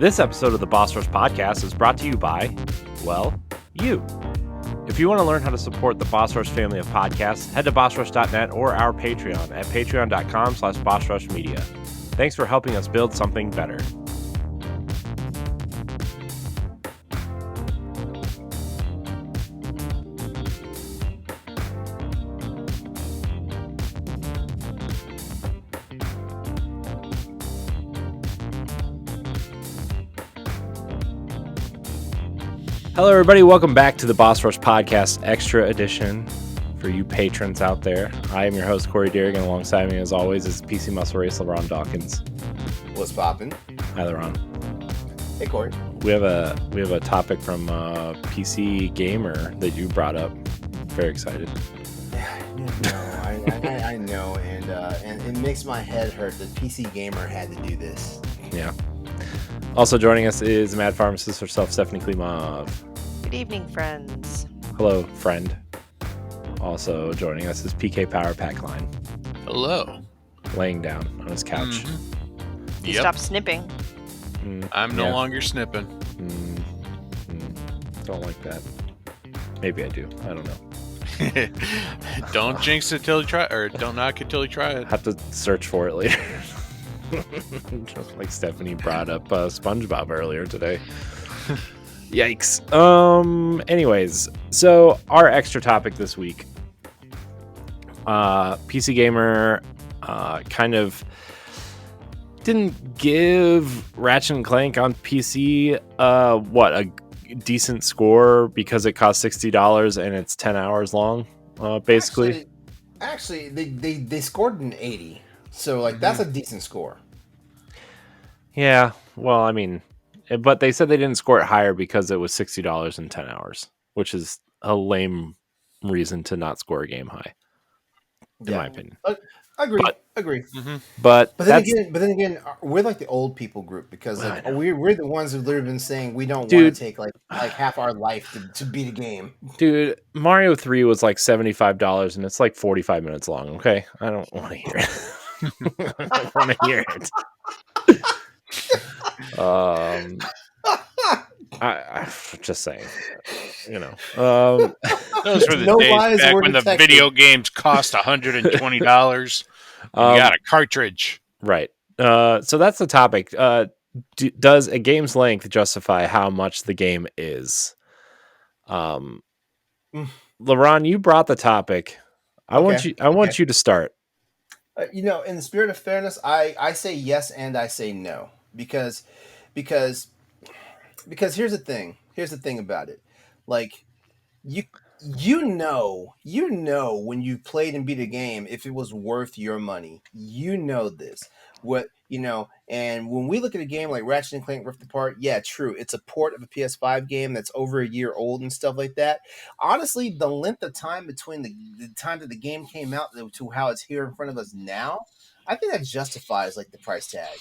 This episode of the Boss Rush Podcast is brought to you by, well, you. If you want to learn how to support the Boss Rush family of podcasts, head to bossrush.net or our Patreon at patreon.com/bossrushmedia. Thanks for helping us build something better. Hello, everybody. Welcome back to the Boss Rush Podcast Extra Edition for you patrons out there. I am your host, Corey Deering, and alongside me, as always, is PC Muscle Race, LeRon Dawkins. What's poppin'? Hi, LeRon. Hey, Corey. We have a topic from PC Gamer that you brought up. Very excited. I know, and it makes my head hurt that PC Gamer had to do this. Yeah. Also joining us is Mad Pharmacist herself, Stephanie Klimov. Good evening, friends. Hello, friend. Also joining us is PK Power Pack Line. Hello. Laying down on his couch. You stop snipping. I'm no longer snipping. Don't like that. Like I do. I don't know. Don't jinx it till you try, or don't knock it till you try it. Have to search for it later. Just like Stephanie brought up SpongeBob earlier today. Yikes. Anyways, so our extra topic this week. PC Gamer kind of didn't give Ratchet and Clank on PC a decent score because it cost $60 and it's 10 hours long, basically. Actually, they scored an 80. So, that's a decent score. Yeah, well, I mean, but they said they didn't score it higher because it was $60 in 10 hours, which is a lame reason to not score a game high, in my opinion. Agree. Mm-hmm. But then again, we're like the old people group because we're the ones who've literally been saying we don't want to take like half our life to beat a game. Dude, Mario 3 was like $75 and it's like 45 minutes long. Okay, I don't want to hear it. I don't want to hear it. I just saying, those were the days back when the video games cost $120. You got a cartridge, right? So that's the topic. Does a game's length justify how much the game is? LeRon, you brought the topic. I want you to start. In the spirit of fairness, I say yes and I say no because here's the thing. Here's the thing about it. Like you know when you played and beat a game if it was worth your money. You know this. And when we look at a game like Ratchet and Clank Rift Apart, yeah, true. It's a port of a PS5 game that's over a year old and stuff like that. Honestly, the length of time between the time that the game came out to how it's here in front of us now, I think that justifies the price tag.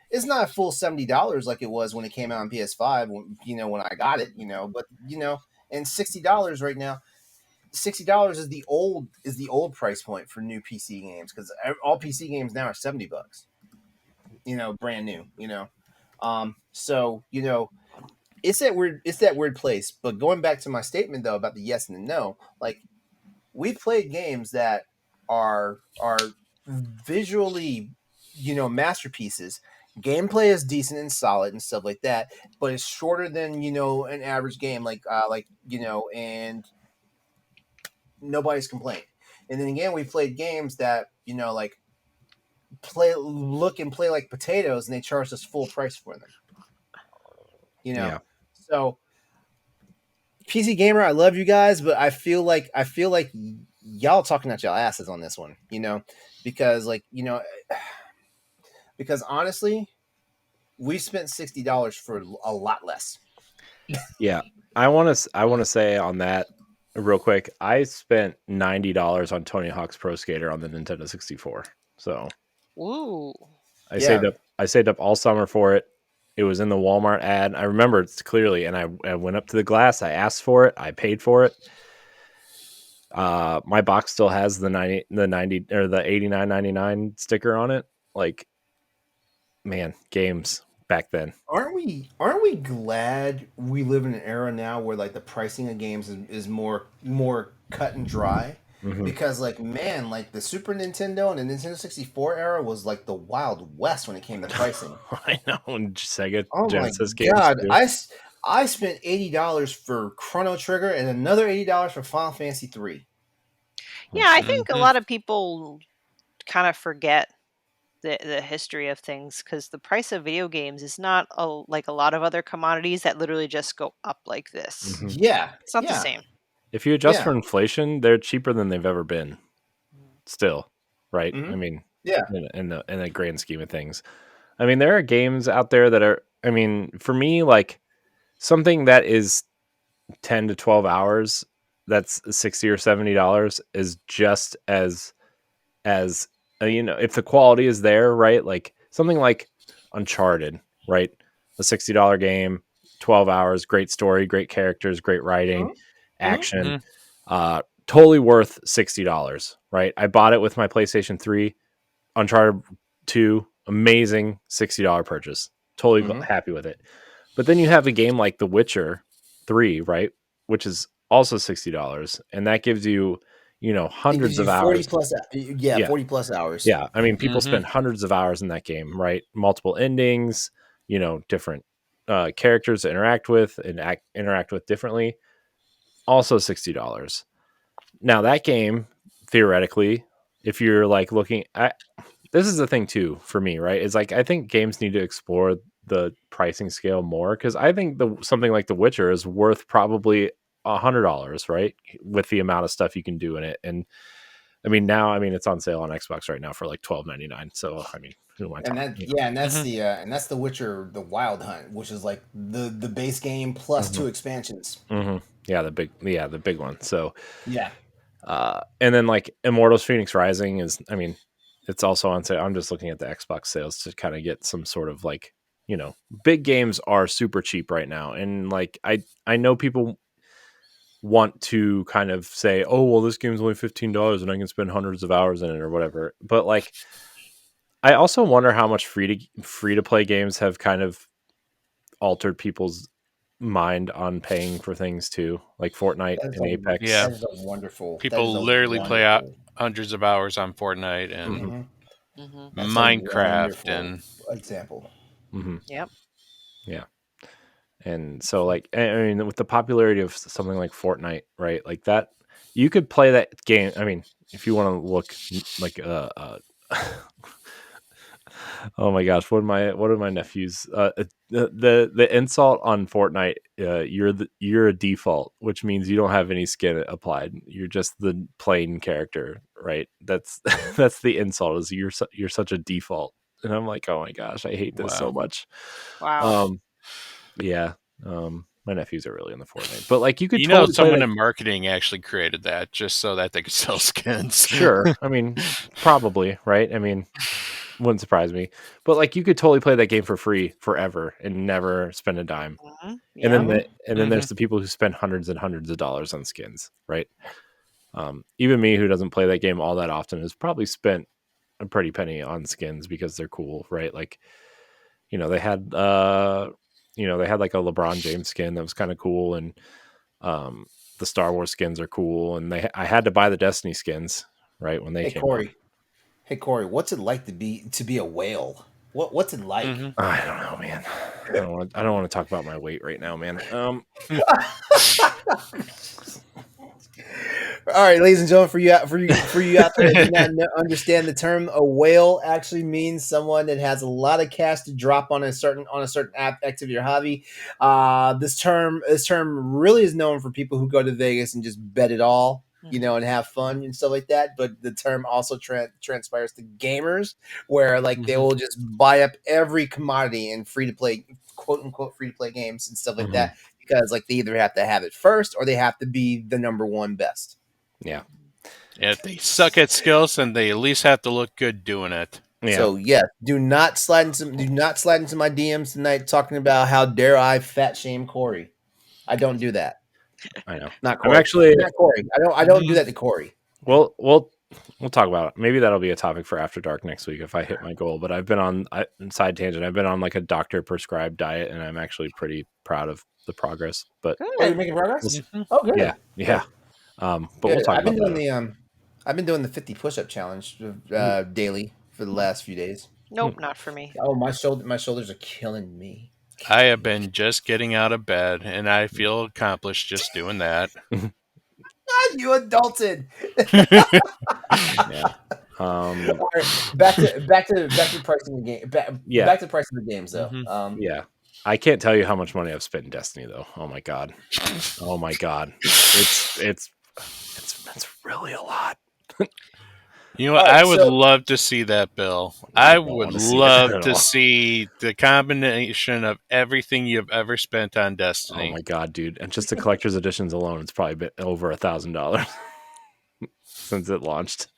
It's not a full $70 like it was when it came out on PS5. When I got it. But and $60 right now. $60 is the old price point for new PC games because all PC games now are $70. Brand new. So it's that weird place. But going back to my statement though about the yes and the no, we've played games that are visually, masterpieces. Gameplay is decent and solid and stuff like that, but it's shorter than an average game, and nobody's complained. And then again, we played games that look and play like potatoes, and they charged us full price for them. Yeah. So PC Gamer, I love you guys, but I feel like y'all talking out y'all asses on this one, because because honestly, we spent $60 for a lot less. Yeah, I want to say on that real quick. I spent $90 on Tony Hawk's Pro Skater on the Nintendo 64. So, ooh, I saved up all summer for it. It was in the Walmart ad. I remember it clearly, and I went up to the glass. I asked for it. I paid for it. My box still has the 90 or the $89.99 sticker on it. Man, games. back then. Aren't we glad we live in an era now where like the pricing of games is more cut and dry? Mm-hmm. Because like man, like the Super Nintendo and the Nintendo 64 era was like the Wild West when it came to pricing. I know, and Sega Oh my Genesis games god, too. I spent $80 for Chrono Trigger and another $80 for Final Fantasy 3. Yeah, I think a lot of people kind of forget the history of things because the price of video games is not like a lot of other commodities that literally just go up like this. Mm-hmm. Yeah, It's not the same. If you adjust for inflation, they're cheaper than they've ever been. Still, right? Mm-hmm. I mean, yeah. In the grand scheme of things, I mean, there are games out there that are. I mean, for me, like something that is 10 to 12 hours, that's $60 or $70 is just as if the quality is there, right? Like something like Uncharted, right? A $60 game, 12 hours, great story, great characters, great writing, action, totally worth $60, right? I bought it with my PlayStation 3, Uncharted 2, amazing $60 purchase. Totally happy with it. But then you have a game like The Witcher 3, right? Which is also $60, and that gives you, hundreds of 40 hours. plus 40 plus hours. Yeah, I mean, people spend hundreds of hours in that game, right? Multiple endings, different characters to interact with and interact with differently. Also $60. Now that game, theoretically, if you're like looking at, this is the thing too for me, right? Is like I think games need to explore the pricing scale more because I think something like The Witcher is worth probably $100, right? With the amount of stuff you can do in it. And I mean, now, it's on sale on Xbox right now for like $12.99. So, I mean, who am I talking? And that's the Witcher, the Wild Hunt, which is like the base game plus 2 expansions. Mm-hmm. Yeah, the big one. So, yeah. And then like Immortals Phoenix Rising is, it's also on sale. I'm just looking at the Xbox sales to kind of get some sort of like, big games are super cheap right now. And like, I know people want to kind of say, oh, well, this game's only $15 and I can spend hundreds of hours in it or whatever. But like, I also wonder how much free to play games have kind of altered people's mind on paying for things too, like Fortnite and Apex. Yeah, that is a wonderful. People literally play out hundreds of hours on Fortnite and Minecraft and example. Mm-hmm. Yep. Yeah. And so, like, I mean, with the popularity of something like Fortnite, right? Like that, you could play that game. I mean, if you want to look like oh my gosh, what are my nephews? The insult on Fortnite, you're a default, which means you don't have any skin applied. You're just the plain character, right? That's that's the insult. Is you're such a default, and I'm like, oh my gosh, I hate this so much. Wow. Yeah. My nephews are really in the Fortnite, but like you could, someone in marketing actually created that just so that they could sell skins. Sure. I mean, probably, right? I mean, wouldn't surprise me, but like you could totally play that game for free forever and never spend a dime. Yeah. And then there's the people who spend hundreds and hundreds of dollars on skins, right? Even me, who doesn't play that game all that often, has probably spent a pretty penny on skins because they're cool, right? Like, they had like a LeBron James skin that was kind of cool, and the Star Wars skins are cool, and I had to buy the Destiny skins right when they came out. Hey Corey, what's it like to be a whale? What's it like? I don't know, man. I don't want to talk about my weight right now, man. All right, ladies and gentlemen, for you out there that do not understand the term, a whale actually means someone that has a lot of cash to drop on a certain activity or hobby. This term really is known for people who go to Vegas and just bet it all, and have fun and stuff like that. But the term also transpires to gamers, where like they will just buy up every commodity in free to play, quote unquote, free to play games and stuff like that. Because like they either have to have it first or they have to be the number one best. Yeah. And if they suck at skills, then they at least have to look good doing it. Yeah. So do not slide into my DMs tonight talking about how dare I fat shame Corey. I don't do that. I know. Not Corey. I'm actually not Corey. I don't do that to Corey. We'll We'll talk about it. Maybe that'll be a topic for After Dark next week if I hit my goal. But I've been on side tangent. I've been on like a doctor prescribed diet, and I'm actually pretty proud of the progress. But you're making progress. Oh, good. Yeah. Good. But Good. we'll talk I've been about doing that. I've been doing the 50 push-up challenge daily for the last few days. Nope, not for me. Oh, my shoulders are killing me. I have been just getting out of bed, and I feel accomplished just doing that. You adulted. Yeah. All right, back to pricing the game. Back to pricing the games though. Yeah. I can't tell you how much money I've spent in Destiny though. Oh my god. It's really a lot. You know what? Right, I would love to see that, Bill. I would love to all. see the combination of everything you've ever spent on Oh Destiny. my god, dude! And just the collector's editions alone, it's probably been over $1,000 since it launched.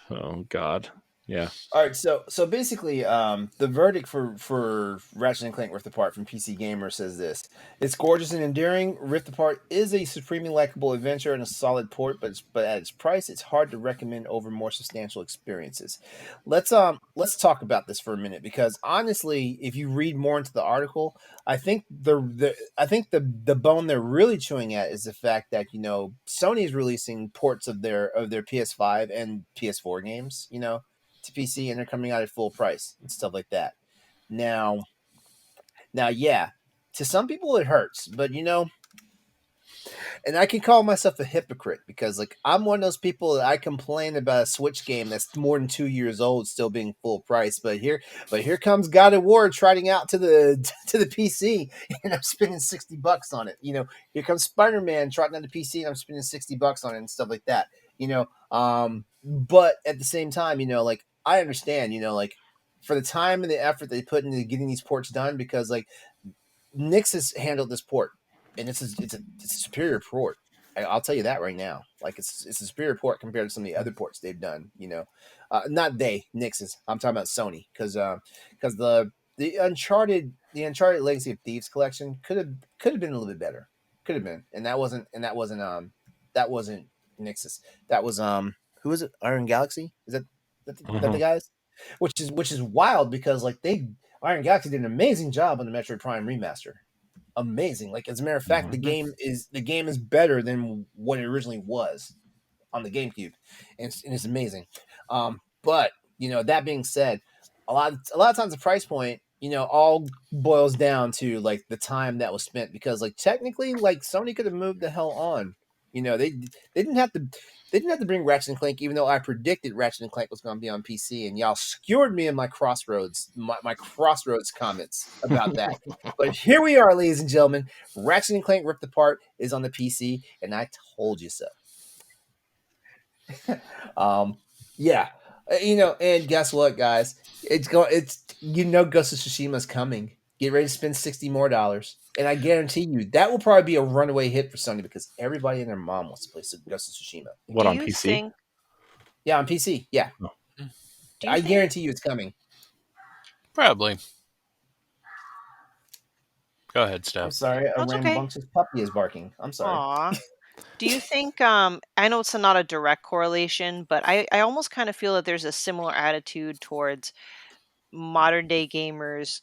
Oh god, yeah. All right, so basically, the verdict for Ratchet and Clank Rift Apart from PC Gamer says this: it's gorgeous and endearing. Rift Apart is a supremely likable adventure and a solid port, but at its price, it's hard to recommend over more substantial experiences. Let's talk about this for a minute because honestly, if you read more into the article, I think the bone they're really chewing at is the fact that Sony is releasing ports of their PS5 and PS4 games, to PC, and they're coming out at full price and stuff like that. Now, yeah, to some people it hurts, but and I can call myself a hypocrite because like I'm one of those people that I complain about a Switch game that's more than 2 years old still being full price, but here comes God of War trotting out to the to the PC and I'm spending $60 on it. Here comes Spider-Man trotting on the PC and I'm spending $60 on it and stuff like that. But at the same time, like I understand, like for the time and the effort they put into getting these ports done, because like Nix has handled this port, and it's a superior port. I'll tell you that right now. Like it's a superior port compared to some of the other ports they've done. Not Nix's. I'm talking about Sony because the Uncharted Legacy of Thieves collection could have been a little bit better. Could have been, and that wasn't Nix's. That was who was it? Iron Galaxy? Is that the guys? Which is wild because like Iron Galaxy did an amazing job on the Metroid Prime remaster. Amazing. Like as a matter of fact, the game is better than what it originally was on the GameCube, and it's amazing. But that being said, a lot of times the price point, all boils down to like the time that was spent, because like technically, like Sony could have moved the hell on. They didn't have to. They didn't have to bring Ratchet and Clank, even though I predicted Ratchet and Clank was going to be on PC, and y'all skewered me in my Crossroads comments about that. But here we are, ladies and gentlemen. Ratchet and Clank Ripped Apart is on the PC, and I told you so. Yeah, and guess what, guys? Ghost of Tsushima's coming. Get ready to spend $60 more, and I guarantee you that will probably be a runaway hit for Sony because everybody and their mom wants to play Ghost of Tsushima. What, on PC? Yeah, on PC. Yeah, I guarantee you it's coming. Probably. Go ahead, Steph. I'm sorry, a rambunctious puppy is barking. I'm sorry. Aww. Do you think, I know it's not a direct correlation, but I almost kind of feel that there's a similar attitude towards modern day gamers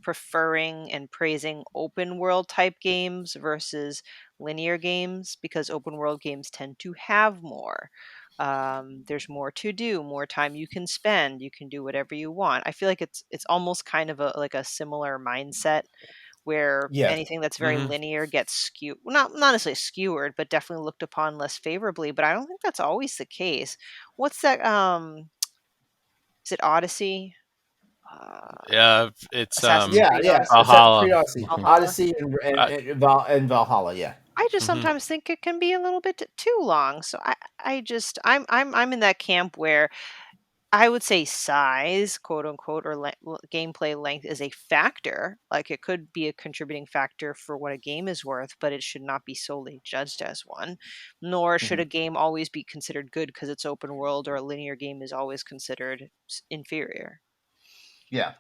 preferring and praising open world type games versus linear games, because open world games tend to have more. There's more to do, more time you can spend, you can do whatever you want. I feel like it's almost kind of like a similar mindset where anything that's very linear gets skewed. Well, not necessarily skewered, but definitely looked upon less favorably. But I don't think that's always the case. What's that? Is it Odyssey? Yeah, it's Valhalla. Odyssey. Odyssey and Valhalla. Yeah. I just sometimes think it can be a little bit too long. So I'm in that camp where I would say size, quote unquote, or gameplay length is a factor. Like it could be a contributing factor for what a game is worth, but it should not be solely judged as one. Nor should a game always be considered good because it's open world, or a linear game is always considered inferior. Yeah.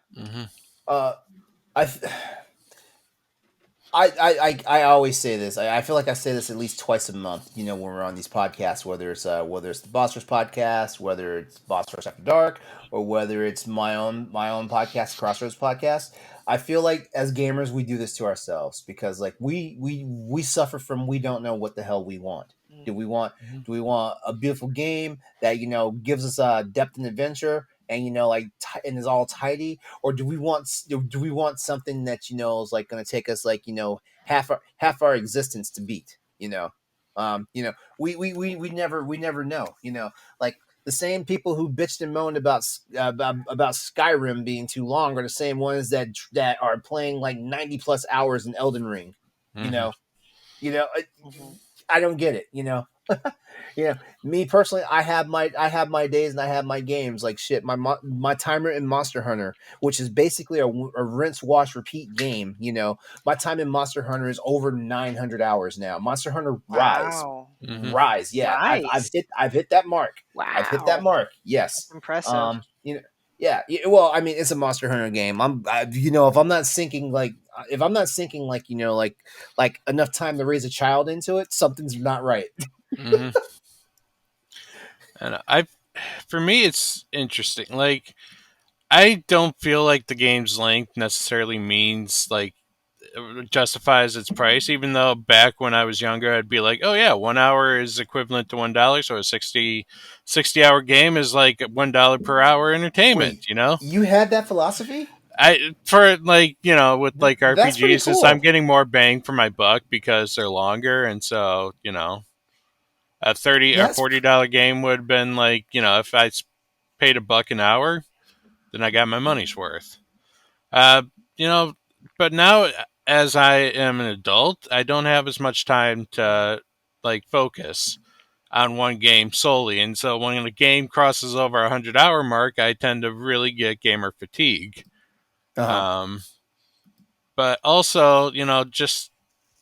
I always say this. I feel like I say this at least twice a month. You know, when we're on these podcasts, whether it's the Boss Rush podcast, whether it's Boss Rush After Dark, or whether it's my own podcast, Crossroads podcast. I feel like as gamers we do this to ourselves because like we suffer from we don't know what the hell we want. Do we want do we want a beautiful game that gives us depth and adventure and and is all tidy, or do we want something that is like going to take us like half our existence to beat? We never know. Like the same people who bitched and moaned about Skyrim being too long are the same ones that are playing like 90 plus hours in Elden Ring. You know, you know, I don't get it. Me personally, I have my days and I have my games. Like shit, my timer in Monster Hunter, which is basically a rinse, wash, repeat game. My time in Monster Hunter is over 900 hours now. Monster Hunter Rise, Wow. Rise. Yeah, I've Nice. hit that mark. I've hit that Wow. mark. Yes. That's impressive. Yeah. Well, I mean, it's a Monster Hunter game. If I'm not sinking like enough time to raise a child into it, something's not right. And for me, it's interesting. Like, I don't feel like the game's length necessarily means like justifies its price. Even though back when I was younger, I'd be like, "Oh yeah, 1 hour is equivalent to $1, so a 60 hour game is like $1 per hour entertainment." Wait, You know, you had that philosophy? for like with like That's pretty RPGs, is I'm cool. getting more bang for my buck because they're longer, and so a 30 or That's $40 game would have been like if I paid $1 an hour, then I got my money's worth. Uh, you know, but now as I am an adult, I don't have as much time to like focus on one game solely, and so when a game crosses over 100 hour mark, I tend to really get gamer fatigue. uh-huh. Um, but also, just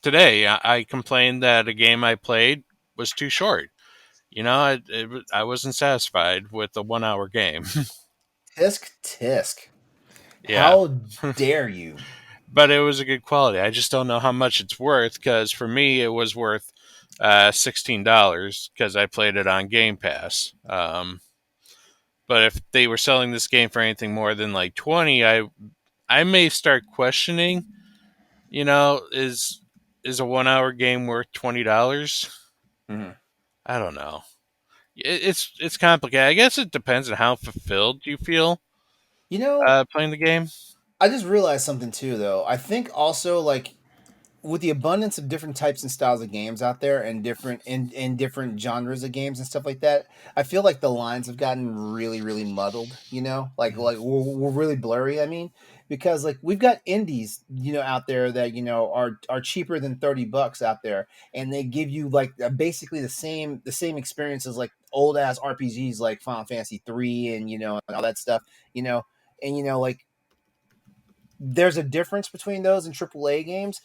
today I complained that a game I played was too short. I wasn't satisfied with the 1 hour game. Tisk tisk. Yeah. How dare you? But it was a good quality. I just don't know how much it's worth because for me it was worth $16 because I played it on Game Pass. But if they were selling this game for anything more than like 20, I may start questioning. Is a 1 hour game worth $20? Mhm. I don't know. It's complicated. I guess it depends on how fulfilled you feel You know, playing the game. I just realized something too, though. I think also like with the abundance of different types and styles of games out there and different genres of games and stuff like that, I feel like the lines have gotten really really muddled, like we're really blurry. I mean, because like we've got indies out there that are cheaper than $30 out there, and they give you like basically the same experience as like old ass RPGs like Final Fantasy 3 and and all that stuff, you know and like there's a difference between those and AAA games.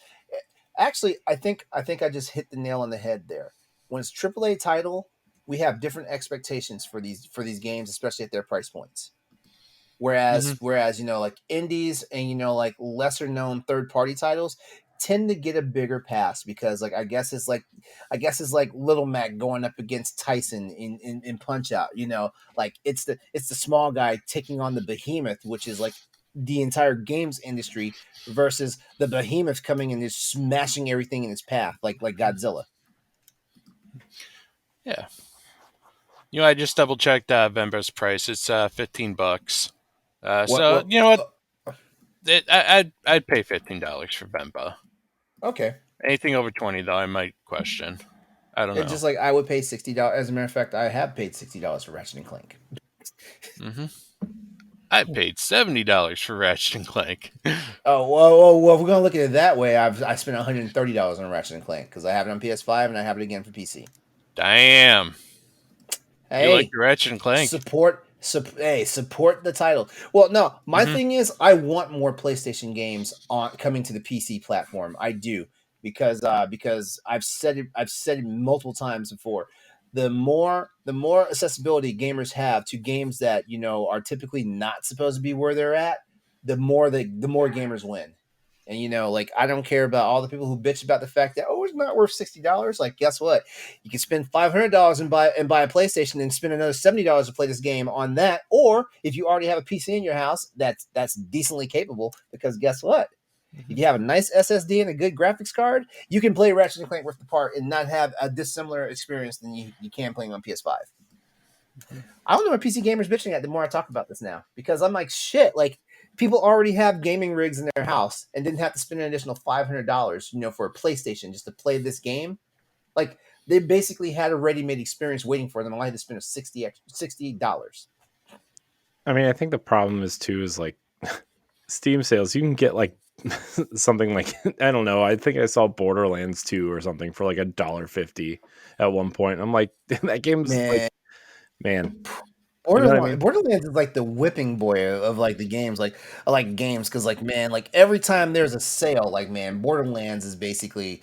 Actually, I think I just hit the nail on the head there. When it's AAA title, we have different expectations for these games, especially at their price points. Hmm. Whereas like indies and like lesser known third party titles tend to get a bigger pass because like I guess it's like Little Mac going up against Tyson in Punch Out. Like it's the small guy taking on the behemoth, which is like the entire games industry versus the behemoth coming and just smashing everything in its path like Godzilla. Yeah. I just double checked Venba's price. It's $15. What So what you know what? I'd pay $15 for Venba. Okay. Anything over 20 though, I might question. I don't It's know. just like I would pay $60. As a matter of fact, I have paid $60 for Ratchet and Clank. Hmm. I paid $70 for Ratchet and Clank. Well, if we're gonna look at it that way, I spent $130 on Ratchet and Clank because I have it on PS5 and I have it again for PC. Damn, you like Hey, your Ratchet and Clank? support the title. Well, no, my Hmm. thing is I want more PlayStation games on coming to the PC platform. I do because I've said it multiple times before. The more accessibility gamers have to games that are typically not supposed to be where they're at, the more gamers win. And like I don't care about all the people who bitch about the fact that it's not worth $60. Like, guess what? You can spend $500 and buy a PlayStation and spend another $70 to play this game on that. Or if you already have a PC in your house, that's decently capable. Because guess what? If you have a nice SSD and a good graphics card, you can play Ratchet and Clank Rift Apart and not have a dissimilar experience than you can playing on PS5. I don't know what PC gamers bitching at the more I talk about this now, because I'm like, shit, like people already have gaming rigs in their house and didn't have to spend an additional $500, for a PlayStation just to play this game. Like they basically had a ready-made experience waiting for them. I had to spend $60. I mean, I think the problem is like Steam sales. You can get like something like, I don't know. I think I saw Borderlands 2 or something for like $1.50 at one point. I'm like, that game's like, man. You know what I mean? Borderlands is like the whipping boy of like the games. Like I like games because like man, like every time there's a sale, like man, Borderlands is basically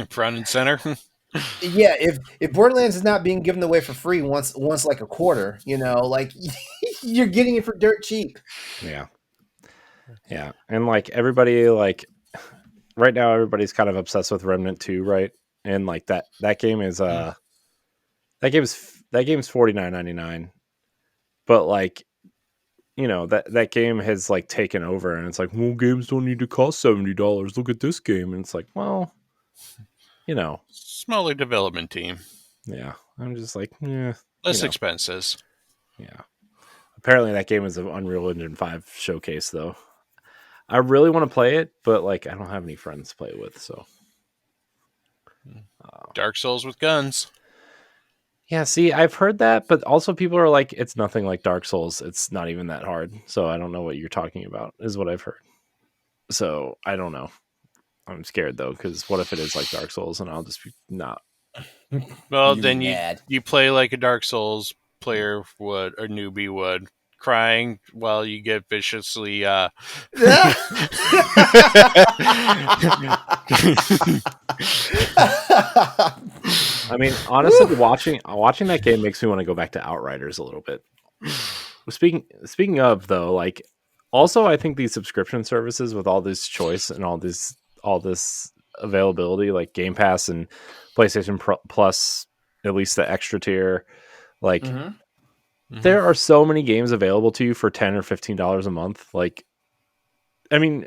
front and center. yeah. If Borderlands is not being given away for free once like a quarter, like you're getting it for dirt cheap. Yeah. Yeah. And like everybody, like right now, everybody's kind of obsessed with Remnant 2, right? And like that game is that game's $49.99. But like, that game has like taken over, and it's like, well, games don't need to cost $70. Look at this game, and it's like, well, smaller development team. Yeah, I'm just like, yeah, less expenses. Yeah. Apparently, that game is an Unreal Engine 5 showcase, though. I really want to play it, but like, I don't have any friends to play it with, so. Dark Souls with guns. Yeah, see, I've heard that, but also people are like, it's nothing like Dark Souls. It's not even that hard. So I don't know what you're talking about, is what I've heard. So I don't know. I'm scared, though, because what if it is like Dark Souls and I'll just be not. Well, then you play like a Dark Souls player would, or newbie would, crying while you get viciously I mean, honestly, watching that game makes me want to go back to Outriders a little bit. Speaking of, though, like, also I think these subscription services with all this choice and all this availability, like Game Pass and PlayStation Plus, at least the extra tier, like there are so many games available to you for $10 or $15 a month. Like, I mean,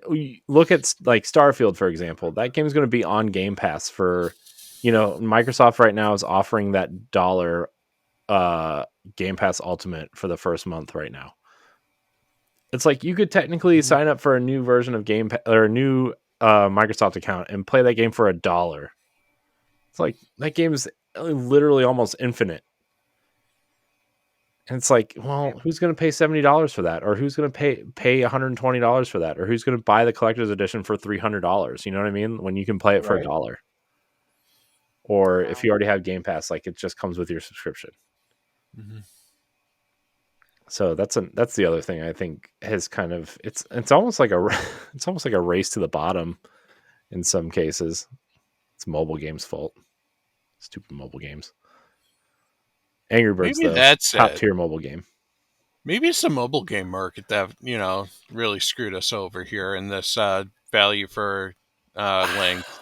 look at like Starfield, for example. That game is going to be on Game Pass for, Microsoft right now is offering that $1 Game Pass Ultimate for the first month right now. It's like you could technically sign up for a new version of Game Pass or a new Microsoft account and play that game for $1. It's like that game is literally almost infinite. And it's like, well, who's going to pay $70 for that? Or who's going to pay $120 for that? Or who's going to buy the collector's edition for $300? You know what I mean? When you can play it for $1. Or if you already have Game Pass, like it just comes with your subscription. So that's the other thing I think has kind of it's almost like a race to the bottom in some cases. It's mobile games' fault. Stupid mobile games. Angry Birds, maybe though, that's top tier mobile game. Maybe it's the mobile game market that really screwed us over here in this value for length.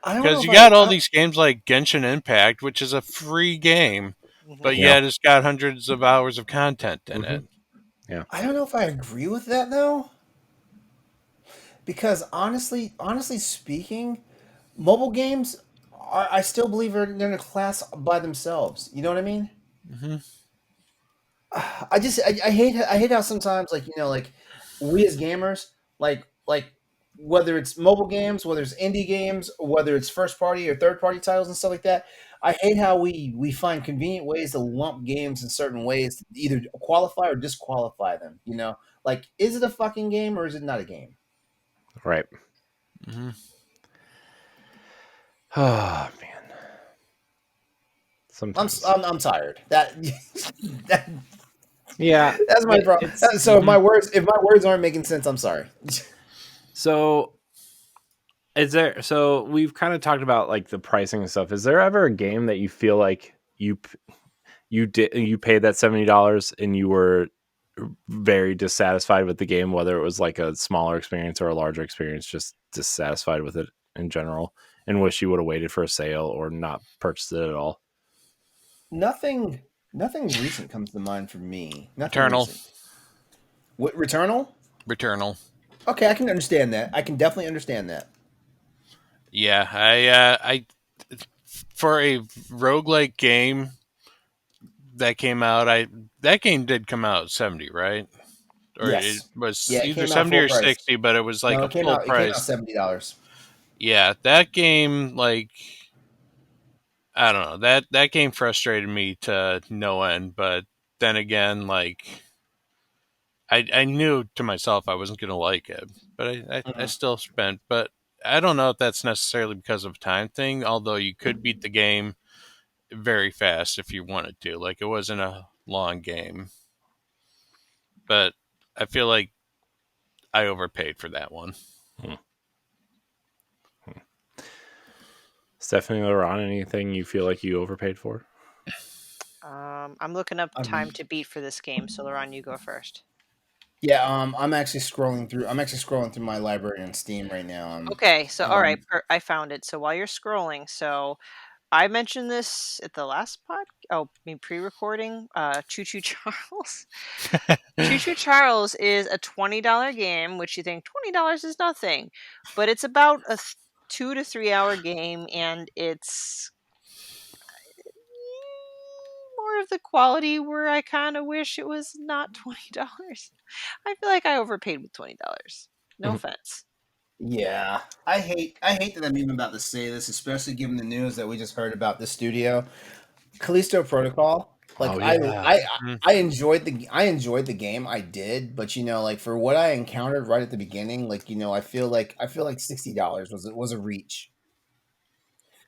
Because you got all these games like Genshin Impact, which is a free game, but yet it's got hundreds of hours of content in it. Yeah, I don't know if I agree with that though, because honestly speaking, mobile games I still believe they're in a class by themselves. You know what I mean? I hate how sometimes like like we as gamers like whether it's mobile games, whether it's indie games, or whether it's first party or third party titles and stuff like that. I hate how we find convenient ways to lump games in certain ways to either qualify or disqualify them. Like is it a fucking game or is it not a game? Right. Oh man. Sometimes I'm tired. That yeah, that's my problem. So if my words aren't making sense, I'm sorry. So we've kind of talked about like the pricing and stuff. Is there ever a game that you feel like you paid that $70 and you were very dissatisfied with the game, whether it was like a smaller experience or a larger experience, just dissatisfied with it in general, and wish you would have waited for a sale or not purchased it at all? Nothing recent comes to mind for me. Nothing Returnal. recent. What, Returnal? Returnal. Okay, I can understand that. I can definitely understand that. Yeah, I for a roguelike game that came out, that game did come out at 70, right? Or it Yes. was Yeah, it either came out 70 full or price. 60, but it was like No, a full it came out price. $70. Yeah, that game, like, I don't know, that game frustrated me to no end, but then again, like, I knew to myself I wasn't going to like it, but I Mhm. still spent, but I don't know if that's necessarily because of a time thing, although you could beat the game very fast if you wanted to. Like, it wasn't a long game, but I feel like I overpaid for that one. Hmm. Stephanie, LeRon, anything you feel like you overpaid for? I'm looking up time Um, to beat for this game, so LeRon, you go first. yeah, I'm actually scrolling through. I'm actually scrolling through my library on Steam right now. Okay, so all right, Um, I found it. So while you're scrolling, so I mentioned this at the last pod. Oh, I mean pre-recording. Choo Choo Charles. Choo Choo Charles is a $20 game, which you think $20 is nothing, but it's about a 2 to 3 hour game, and it's more of the quality where I kind of wish it was not $20. I feel like I overpaid with $20. No offense. yeah, I hate that I'm even about to say this, especially given the news that we just heard about this studio, Callisto Protocol. Like Oh yeah. Mm. I enjoyed the game. I did, but like for what I encountered right at the beginning, like I feel like $60 was a reach.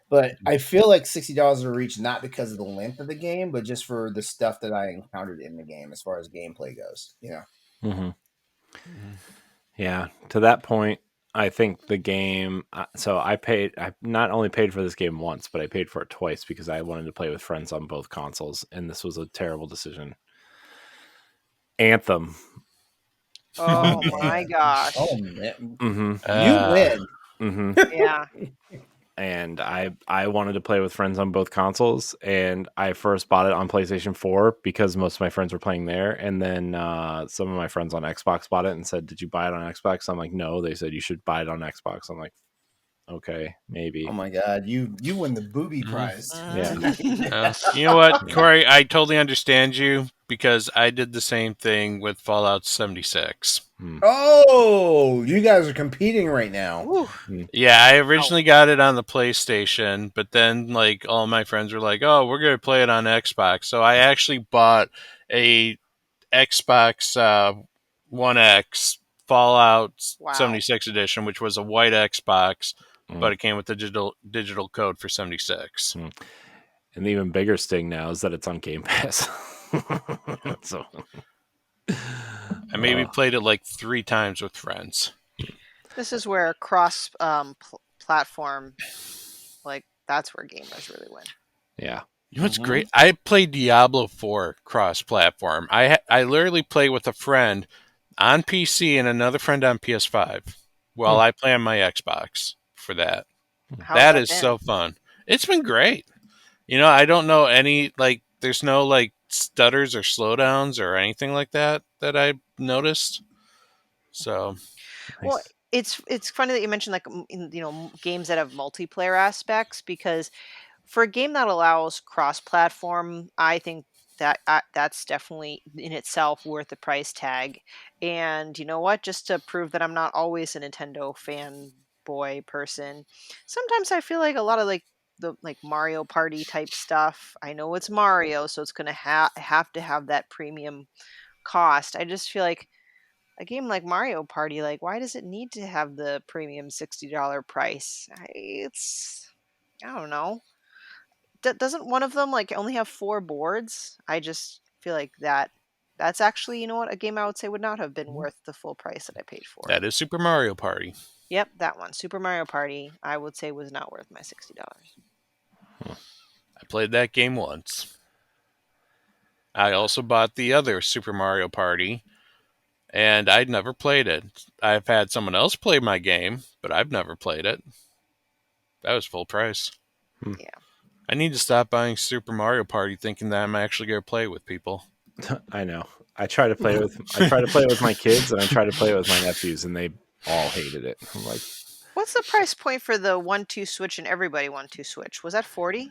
But I feel like $60 a reach not because of the length of the game, but just for the stuff that I encountered in the game as far as gameplay goes. Mm-hmm. Yeah. To that point, I think the game. So I paid. I not only paid for this game once, but I paid for it twice because I wanted to play with friends on both consoles, and this was a terrible decision. Anthem. Oh my Man. Oh gosh. man. Mm-hmm. You Uh, win. Mm-hmm. Yeah. And I wanted to play with friends on both consoles, and I first bought it on PlayStation 4 because most of my friends were playing there, and then some of my friends on Xbox bought it and said, "Did you buy it on Xbox?" I'm like, "No." They said, "You should buy it on Xbox." I'm like, "Okay, Oh maybe." my god, you win the booby mhm. prize. Yeah. You know what, Yeah. Corey? I totally understand you because I did the same thing with Fallout 76. Hmm. Oh, you guys are competing right now. Woo. Hmm. Yeah, I Ow. originally got it on the PlayStation, but then like all my friends were like, "Oh, we're gonna play it on Xbox." So I actually bought a Xbox One X Fallout Wow. 76 edition, which was a white Xbox, Hmm. but it came with the digital code for 76. Hmm. And the even bigger sting now is that it's on Game Pass. So, I maybe uh, played it like 3 times with friends. This is where cross platform, like that's where gamers really win. yeah. You know what's Mm-hmm. great? I played Diablo 4 cross-platform. I literally play with a friend on PC and another friend on PS5 while Hmm. I play on my Xbox for that. How's That that is so been? fun. It's been great. I don't know any like there's no like stutters or slowdowns or anything like that I noticed. So, Well, Nice. it's funny that you mentioned like games that have multiplayer aspects, because for a game that allows cross-platform, I think that's definitely in itself worth the price tag. And you know what? Just to prove that I'm not always a Nintendo fanboy person, sometimes I feel like a lot of like the like Mario Party type stuff. I know it's Mario, so it's gonna have to have that premium cost. I just feel like a game like Mario Party, like why does it need to have the premium $60 price? I don't know. Doesn't one of them like only have 4 boards? I just feel like that's actually, you know what, a game I would say would not have been worth the full price that I paid for it. that is Super Mario Party. Yep, that one, Super Mario Party, I would say was not worth my 60 dollars. I played that game once. I also bought the other Super Mario Party, and I'd never played it. I've had someone else play my game, but I've never played it. That was full price. Yeah. I need to stop buying Super Mario Party thinking that I'm actually going to play with people. I know. I try to play it with my kids, and I try to play it with my nephews, and they all hated it. I'm like, What's the price point for the 1-2 switch and everybody 1-2 switch? Was that 40?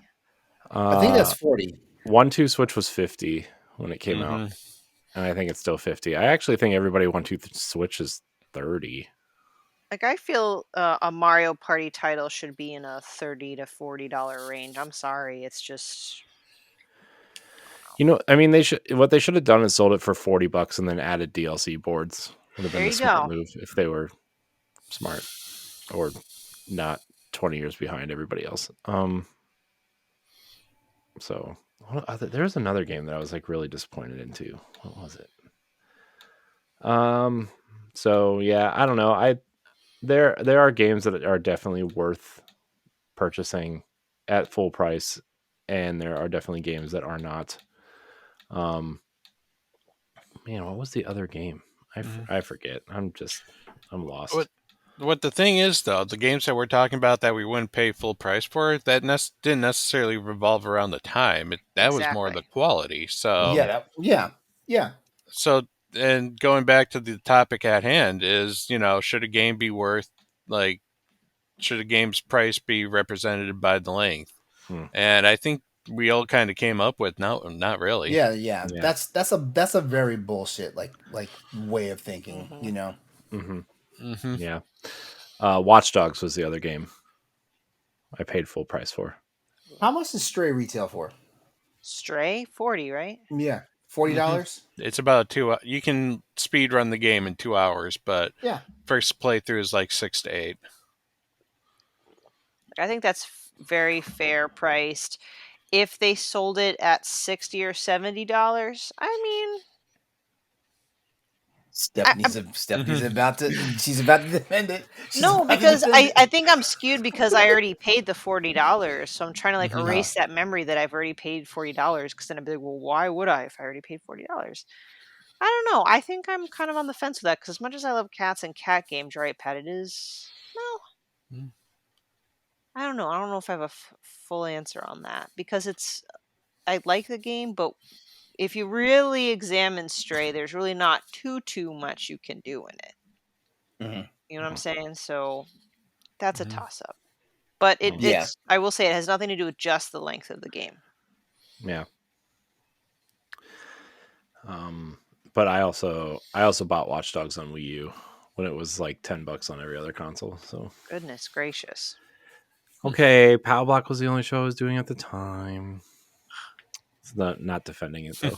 I think that's 40. 1-2 Switch was 50 when it came out, Mm-hmm. and I think it's still 50. I actually think everybody 1-2 Switch is 30. Like I feel a Mario Party title should be in a $30 to $40 range. I'm sorry, it's just You know, I mean, what they should have done is sold it for $40 and then added DLC boards. Would have been there the you smart go. move if they were smart or not 20 years behind everybody else. So there's another game that I was like really disappointed into. What was it? So yeah, I don't know. There are games that are definitely worth purchasing at full price, and there are definitely games that are not. Man, what was the other game? I forget. I'm lost. What the thing is, though, the games that we're talking about that we wouldn't pay full price for, that didn't necessarily revolve around the time. That was more the Exactly. quality. Yeah, Mhm. yeah. So, and going back to the topic at hand is, should a game be worth, like, should a game's price be represented by the length? Hmm. And I think we all kind of came up with, no, not really. Yeah. Yeah. That's a very bullshit like way of thinking, Hmm. you know. Hmm. Mm-hmm. Yeah. Watch Dogs was the other game I paid full price for. How much does Stray retail for? Stray 40, right? Yeah, $40. Mm-hmm. It's about you can speed run the game in 2 hours, but Yeah, first playthrough is like 6 to 8. I think that's very fair priced. If they sold it at $60 or $70, I mean, Stephanie's Mm-hmm. about to she's about to defend it. She's no, about to because defend I it. think I'm skewed because I already paid the $40. So I'm trying to like Mm-hmm. Uh, erase that memory that I've already paid $40 because then I'd be like, well, why would I if I already paid $40? I don't know. I think I'm kind of on the fence with that because as much as I love cats and cat games, right? Pet it is. No, I don't know. I don't know if I have a full answer on that because I like the game, but if you really examine Stray, there's really not too much you can do in it. mhm. You know what I'm saying? So that's a Mm-hmm. toss up. But Yeah. it's I will say it has nothing to do with just the length of the game. Yeah. But I also bought Watch Dogs on Wii U when it was like $10 on every other console. So Goodness gracious. okay, Power Block was the only show I was doing at the time. It's not defending it though.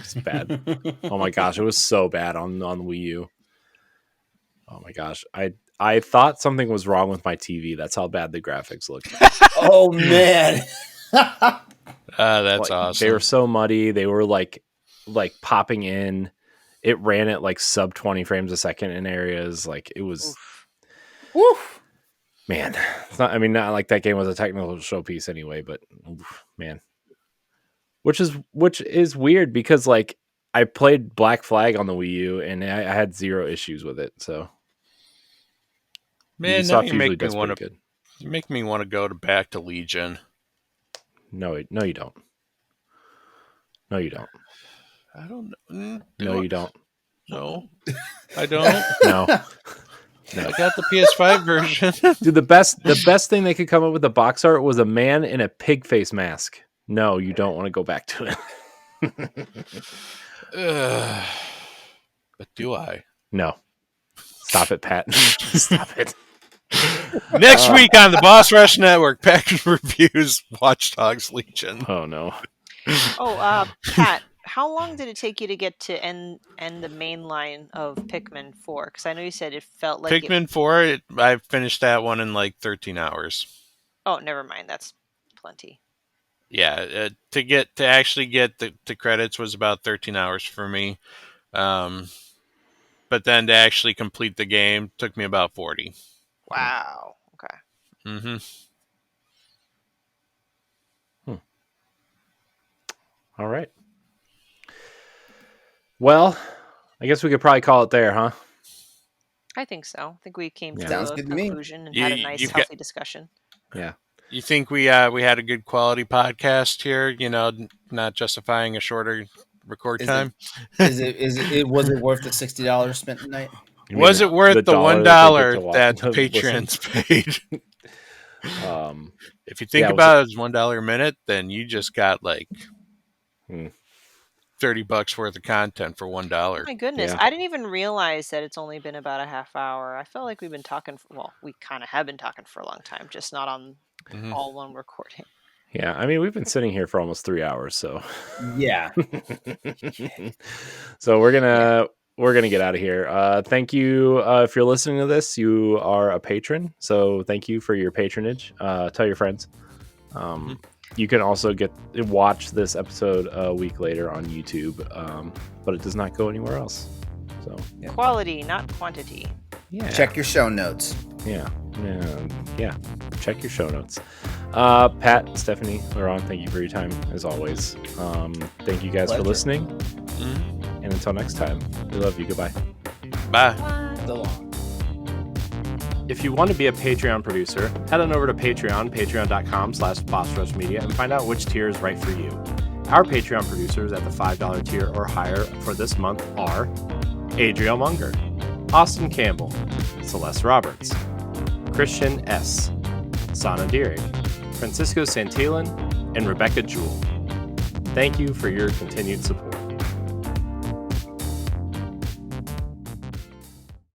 It's bad. Oh my gosh, it was so bad on Wii U. Oh my gosh, I thought something was wrong with my TV. That's how bad the graphics looked. Oh man. That's Like they were awesome. so muddy. They were like popping in. It ran at like sub 20 frames a second in areas. Like it was, Oof. Woof. man. It's not. I mean, not like that game was a technical showpiece anyway. But oof, man, which is weird because like I played Black Flag on the Wii U and I had zero issues with it. So Man, now Ubisoft usually does pretty good. you make me want to go back to Legion. No, you don't. No, you don't. I don't know. No, you don't. No, I don't. No. No. I got the PS5 version. Dude, the best thing they could come up with the box art was a man in a pig face mask. No, you don't want to go back to it. But do I? No. Stop it, Pat. Stop it. Next week on the Boss Rush Network, package reviews Watch Dogs Legion. Oh no. Oh, Pat, how long did it take you to get to end the main line of Pikmin 4? Because I know you said it felt like it. Pikmin 4, I finished that one in like 13 hours. Oh, never mind. That's plenty. Yeah, to actually get the credits was about 13 hours for me. But then to actually complete the game took me about 40. Wow. Okay. Mm-hmm. All right. Well, I guess we could probably call it there, huh? I think so. I think we came Yeah. to Sounds a good to me. conclusion and had a nice, You've got- healthy discussion. Yeah. You think we had a good quality podcast here? You know, not justifying a shorter record time. Was it worth the $60 spent tonight? Was it worth the $1 that to patrons paid? If you think Yeah, about it as $1 a minute, then you just got like Hmm. $30 worth of content for $1. My goodness, Yeah. I didn't even realize that it's only been about a half hour. I felt like we've been talking. Well, we kind of have been talking for a long time, just not on all one recording. Yeah, I mean, we've been sitting here for almost 3 hours, so Yeah. so we're gonna get out of here. Thank you. If you're listening to this, you are a patron, so thank you for your patronage. Tell your friends. You can also watch this episode a week later on YouTube, but it does not go anywhere else. So Quality, not quantity. yeah, Check your show notes. Yeah. Check your show notes. Pat, Stephanie, LeRon, thank you for your time as always. Thank you guys for listening. And until next time, we love you. Goodbye. Bye. So long. If you want to be a Patreon producer, head on over to patreon.com/bossrushmedia and find out which tier is right for you. Our Patreon producers at the $5 tier or higher for this month are Adriel Munger, Austin Campbell, Celeste Roberts, Christian S., Sana Dierig, Francisco Santillan, and Rebecca Jewell. Thank you for your continued support.